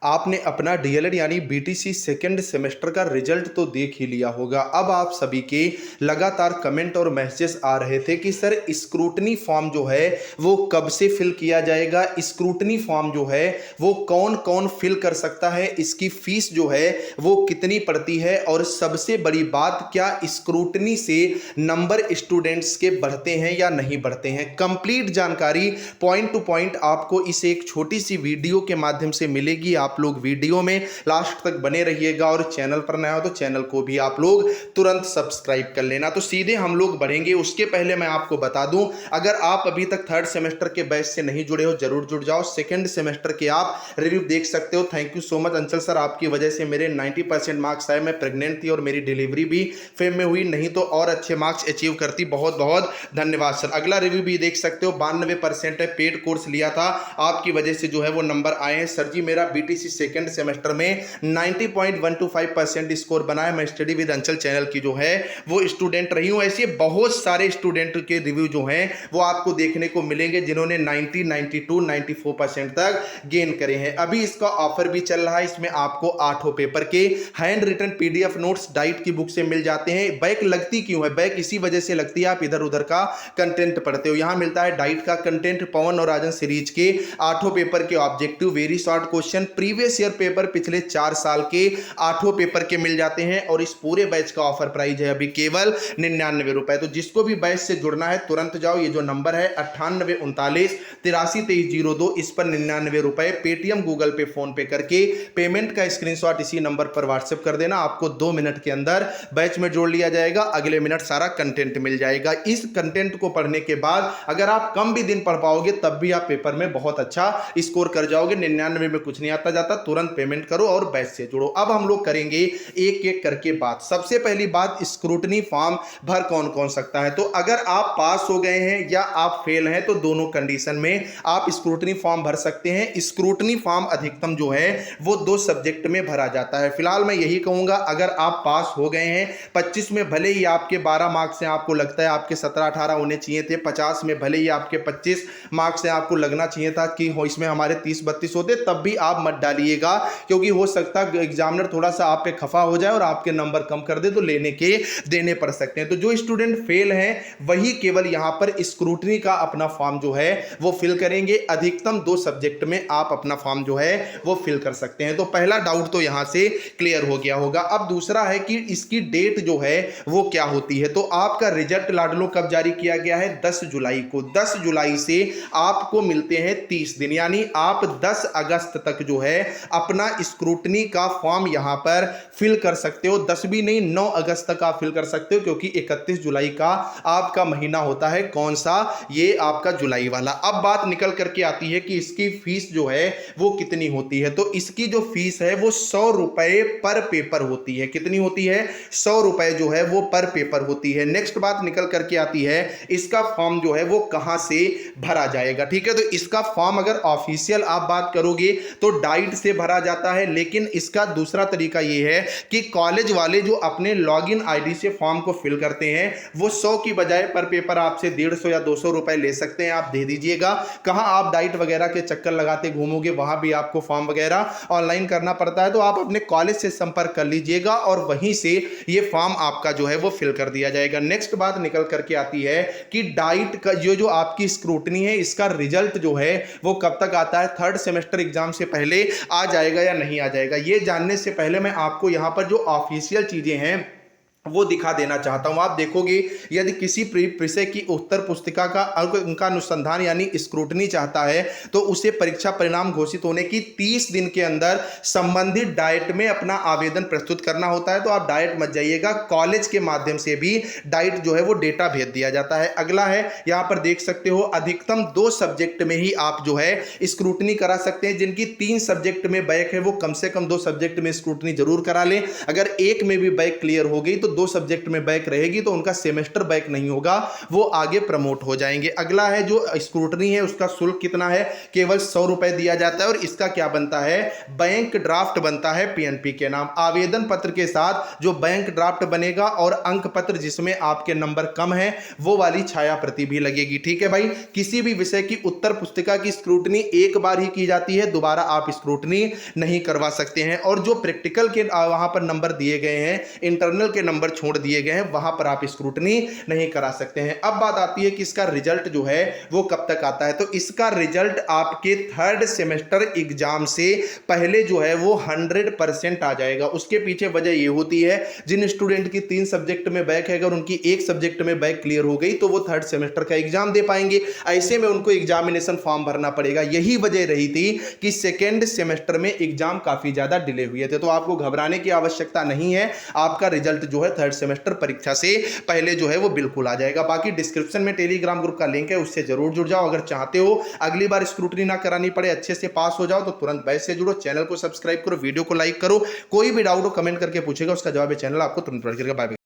आपने अपना डीएलएड यानी बीटीसी सेकंड सेमेस्टर का रिजल्ट तो देख ही लिया होगा। अब आप सभी के लगातार कमेंट और मैसेजेस आ रहे थे कि सर स्क्रूटनी फॉर्म जो है वो कब से फिल किया जाएगा, स्क्रूटनी फॉर्म जो है वो कौन कौन फिल कर सकता है, इसकी फीस जो है वो कितनी पड़ती है, और सबसे बड़ी बात क्या स्क्रूटनी से नंबर स्टूडेंट्स के बढ़ते हैं या नहीं बढ़ते हैं। कंप्लीट जानकारी पॉइंट टू पॉइंट आपको इस एक छोटी सी वीडियो के माध्यम से मिलेगी। आप लोग वीडियो में लास्ट तक बने रहिएगा और चैनल पर नया हो तो चैनल को भी आप लोग तुरंत सब्सक्राइब कर लेना। तो सीधे हम लोग बढ़ेंगे। उसके पहले मैं आपको बता दूं, अगर आप अभी तक थर्ड सेमेस्टर के बैच से नहीं जुड़े हो जरूर जुड़ जाओ। सेकंड सेमेस्टर के आप रिव्यू देख सकते हो। थैंक यू सो मच अंचल सर, आपकी वजह से मेरे 90% मार्क्स आए। मैं प्रेग्नेंट थी और मेरी डिलीवरी भी फेम में हुई, नहीं तो और अच्छे मार्क्स अचीव करती। बहुत बहुत धन्यवाद सर। अगला रिव्यू भी देख सकते हो, 92% है, पेड कोर्स लिया था, आपकी वजह से जो है वो नंबर आए हैं। सर जी मेरा बीटीसी सेकंड सेमेस्टर में 90.125% स्कोर बनाया। मैं स्टडी विद अंचल चैनल की जो है वो स्टूडेंट रही हूं। ऐसे बहुत सारे स्टूडेंट के रिव्यू जो हैं वो आपको देखने को मिलेंगे जिन्होंने 90, 92, 94% तक गेन करे हैं। अभी इसका ऑफर भी चल रहा है। इसमें आपको 8 पेपर के hand written PDF notes diet की बुक से मिल जाते हैं। बैक लगती क्यों है? बैक इसी वजह से लगती है, आप इधर उधर का कंटेंट पढ़ते हो। यहां मिलता है डाइट का कंटेंट, पवन और राजन सीरीज के 8 पेपर के objective, very short question, previous year paper पिछले 4 साल के 8 पेपर के मिल जाते हैं। और इस पूरे बैच का ऑफर प्राइस है अभी केवल 99 रुपए। तो जिसको भी बैच से जुड़ना है तुरंत जाओ। ये जो नंबर है 9839832302, इस पर 99 रुपए पेटीएम, गूगल पे, फोन पे करके पेमेंट का स्क्रीनशॉट इसी नंबर पर व्हाट्सएप कर देना। आपको 2 मिनट के अंदर बैच में जोड़ लिया जाएगा। अगले मिनट सारा कंटेंट मिल जाएगा। इस कंटेंट को पढ़ने के बाद अगर आप कम भी दिन पढ़ पाओगे तब भी आप पेपर में बहुत अच्छा स्कोर कर जाओगे। 99 में कुछ नहीं आता जाता। तुरंत पेमेंट करो और बैच से जुड़ो। अब हम लोग करेंगे एक एक करके बात। सबसे पहली बात, स्क्रूटनी फॉर्म भर कौन कौन सकता है। तो अगर आप पास हो गए हैं या आप फेल हैं तो दोनों कंडीशन में आप स्क्रूटनी फॉर्म भर सकते हैं। स्क्रूटनी फॉर्म अधिकतम जो है वो 2 सब्जेक्ट में भरा जाता है। फिलहाल मैं यही कहूंगा, अगर आप पास हो गए हैं 25 में, भले ही आपके 12 मार्क्स से आपको लगता है आपके 17-18 होने चाहिए थे, 50 में भले ही आपके 25 मार्क्स से आपको लगना चाहिए था कि हो इसमें हमारे 30-32 होते, तब भी आप मत डालिएगा, क्योंकि हो सकता है एग्जामिनर थोड़ा सा आप पे खफा हो जाए और आपके नंबर कम कर दे तो लेने के देने पड़ सकते हैं। तो जो स्टूडेंट फेल हैं वही केवल यहां पर स्क्रूटनी का अपना फॉर्म जो है वो फिल करेंगे। अधिकतम 2 सब्जेक्ट में आप अपना फॉर्म जो है वो फिल कर सकते हैं। तो पहला डाउट तो यहां से क्लियर हो गया होगा। अब दूसरा है कि इसकी डेट जो है वो क्या होती है। तो आपका रिजल्ट लाडलो कब जारी किया गया है? 10 जुलाई को। 10 जुलाई से आपको मिलते हैं 30 दिन, यानी आप 10 अगस्त तक जो है अपना स्क्रूटनी का फॉर्म यहां पर फिल कर सकते हो। 10 भी नहीं, 9 अगस्त तक आप फिल कर सकते हो, क्योंकि 31 जुलाई का आपका महीना होता है। कौन सा? ये आपका जुलाई वाला। अब बात निकल करके आती है कि इसकी फीस जो है वो कितनी होती है। तो इसकी जो फीस है वो 100 रुपए पर पेपर होती है। कितनी होती है? 100 रुपए जो है वो पर पेपर होती है। नेक्स्ट बात निकल करके आती है, इसका फॉर्म जो है वो कहां से भरा जाएगा। ठीक है, तो इसका फॉर्म अगर ऑफिशियल आप बात करोगे तो डाइट से भरा जाता है, लेकिन इसका दूसरा तरीका यह है कि कॉलेज वाले जो अपने लॉगिन आईडी से फॉर्म को फिल करते हैं वो 100 की बजाय पर पेपर आपसे 150 या 200 रुपए ले सकते हैं। आप दे दीजिएगा। कहां आप डाइट वगैरह के चक्कर लगाते घूमोगे, वहां भी आपको फॉर्म वगैरह ऑनलाइन करना पड़ता है। तो आप अपने कॉलेज से संपर्क कर लीजिएगा और वहीं से ये फॉर्म आपका जो है वो फिल कर दिया जाएगा। नेक्स्ट बात निकल करके आती है कि डाइट का जो आपकी स्क्रूटनी है इसका रिजल्ट जो है वो कब तक आता है। थर्ड सेमेस्टर एग्जाम से पहले आ जाएगा या नहीं आ जाएगा, ये जानने से पहले मैं आपको यहां पर जो ऑफिशियल चीजें हैं वो दिखा देना चाहता हूं। आप देखोगे यदि किसी विषय की उत्तर पुस्तिका का उनका अनुसंधान यानी स्क्रूटनी चाहता है तो उसे परीक्षा परिणाम घोषित होने की 30 दिन के अंदर संबंधित डाइट में अपना आवेदन प्रस्तुत करना होता है। तो आप डाइट मत जाइएगा, कॉलेज के माध्यम से भी डाइट जो है वो डेटा भेज दिया जाता है। अगला है, यहां पर देख सकते हो अधिकतम 2 सब्जेक्ट में ही आप जो है स्क्रूटनी करा सकते हैं। जिनकी 3 सब्जेक्ट में बैक है वो कम से कम 2 सब्जेक्ट में स्क्रूटनी जरूर करा लें। अगर एक में भी बैक क्लियर हो गई तो 2 सब्जेक्ट में बैक रहेगी तो उनका सेमेस्टर बैक नहीं होगा, वो आगे प्रमोट हो जाएंगे। अगला है जो स्क्रूटनी है, उसका शुल्क कितना है, केवल 100 रुपए दिया जाता है और इसका क्या बनता है, बैंक ड्राफ्ट बनता है पीएनपी के नाम। आवेदन पत्र के साथ जो बैंक ड्राफ्ट बनेगा और अंक पत्र जिसमें आपके नंबर कम है वो वाली छाया प्रति भी लगेगी। ठीक है भाई, किसी भी विषय की उत्तर पुस्तिका की स्क्रूटनी एक बार ही की जाती है, दोबारा आप स्क्रूटनी नहीं करवा सकते हैं। और जो प्रैक्टिकल के वहां पर नंबर दिए गए हैं, इंटरनल के नंबर छोड़ दिए गए हैं, वहां पर आप स्क्रूटनी नहीं करा सकते हैं। अब बात आती है कि इसका रिजल्ट जो है वो कब तक आता है, तो इसका रिजल्ट आपके 3rd सेमेस्टर एग्जाम से पहले जो है वो 100% आ जाएगा। उसके पीछे वजह ये होती है, जिन स्टूडेंट की 3 सब्जेक्ट में बैक है, अगर उनकी एक सब्जेक्ट में बैक क्लियर हो गई तो वो 3rd सेमेस्टर का एग्जाम दे पाएंगे। ऐसे में उनको एग्जामिनेशन फॉर्म भरना पड़ेगा। यही वजह रही थी कि 2nd सेमेस्टर में एग्जाम काफी ज्यादा डिले हुए थे। तो आपको घबराने की आवश्यकता नहीं है, आपका रिजल्ट जो है 3rd सेमेस्टर परीक्षा से पहले जो है वो बिल्कुल आ जाएगा। बाकी डिस्क्रिप्शन में टेलीग्राम ग्रुप का लिंक है, उससे जरूर जुड़ जाओ। अगर चाहते हो अगली बार स्क्रूटनी ना करानी पड़े, अच्छे से पास हो जाओ, तो तुरंत बैच से जुड़ो, चैनल को सब्सक्राइब करो, वीडियो को लाइक करो। कोई भी डाउट हो कमेंट करके पूछेगा, उसका जवाब चैनल आपको तुरंत प्रोवाइड करेगा। Bye bye.